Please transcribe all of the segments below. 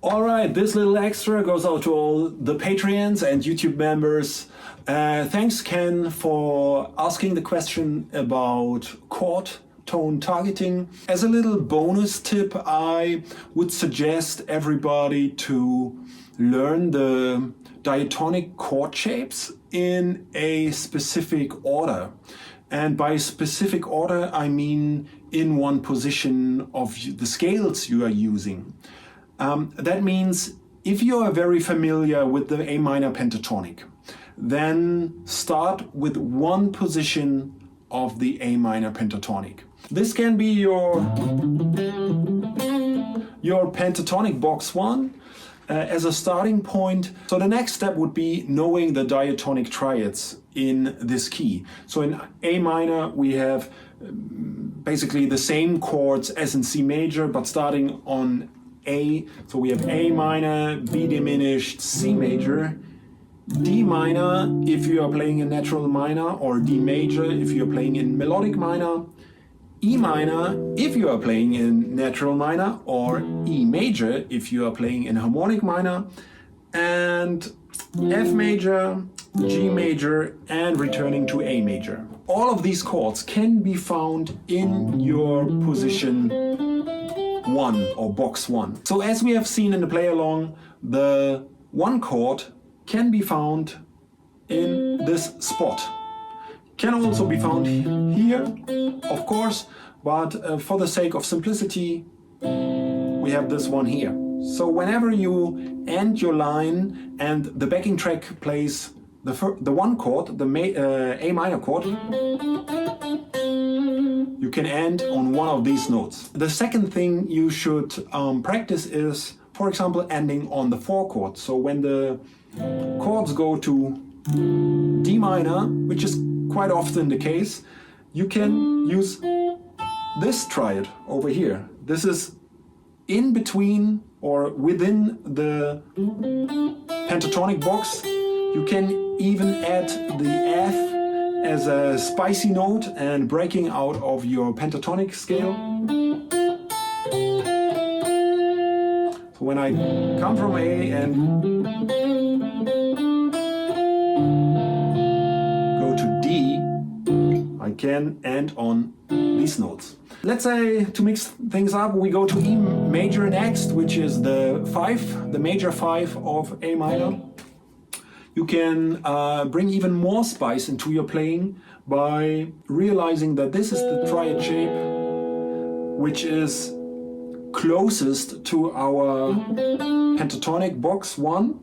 All right, this little extra goes out to all the Patreons and YouTube members. Thanks, Ken, for asking the question about chord tone targeting. As a little bonus tip, I would suggest everybody to learn the diatonic chord shapes in a specific order. And by specific order, I mean in one position of the scales you are using. That means if you are very familiar with the A minor pentatonic, then start with one position of the A minor pentatonic. This can be your pentatonic box 1 as a starting point. So the next step would be knowing the diatonic triads in this key. So in A minor we have basically the same chords as in C major, but starting on A. So we have A minor, B diminished, C major, D minor if you are playing in natural minor, or D major if you are playing in melodic minor, E minor if you are playing in natural minor, or E major if you are playing in harmonic minor, and F major, G major, and returning to A major. All of these chords can be found in your position 1 or box 1. So as we have seen in the play along, the 1 chord can be found in this spot. Can also be found here, of course, but for the sake of simplicity, we have this one here. So whenever you end your line and the backing track plays the 1 chord, the A minor chord, you can end on one of these notes. The second thing you should practice is, for example, ending on the 4 chord. So when the chords go to D minor, which is quite often the case, you can use this triad over here. This is in between or within the pentatonic box. You can even add the F as a spicy note and breaking out of your pentatonic scale. So when I come from A and go to D, I can end on these notes. Let's say, to mix things up, we go to E major next, which is the 5, the major 5 of A minor. You can bring even more spice into your playing by realizing that this is the triad shape which is closest to our pentatonic box 1,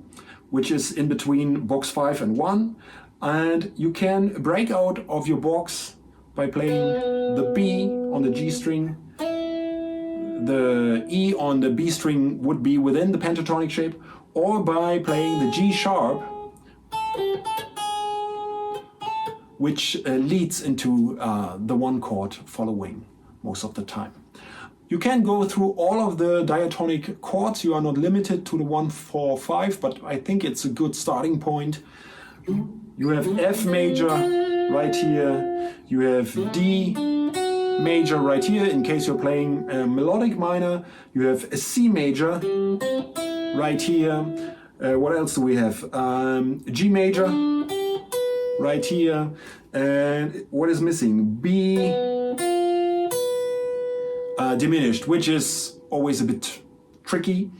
which is in between box 5 and 1. And you can break out of your box by playing the B on the G string. The E on the B string would be within the pentatonic shape, or by playing the G sharp, which leads into the 1 chord following most of the time. You can go through all of the diatonic chords. You are not limited to the 1, 4, 5, but I think it's a good starting point. You have F major right here. You have D major right here in case you're playing melodic minor. You have a C major right here. What else do we have? G major right here. And what is missing? B diminished, which is always a bit tricky.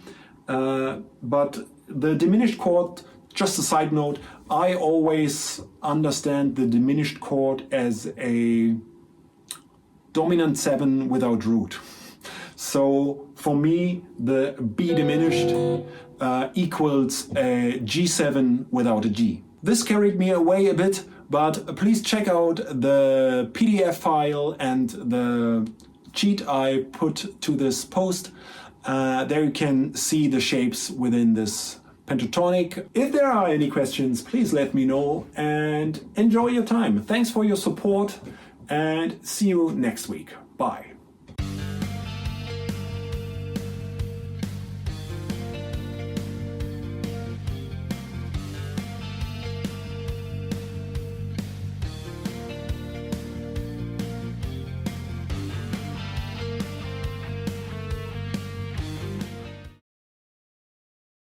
But the diminished chord, just a side note, I always understand the diminished chord as a dominant 7 without root. So for me, the B diminished equals a G7 without a G. This carried me away a bit, but please check out the PDF file and the cheat I put to this post. There you can see the shapes within this pentatonic. If there are any questions, please let me know and enjoy your time. Thanks for your support and see you next week. Bye.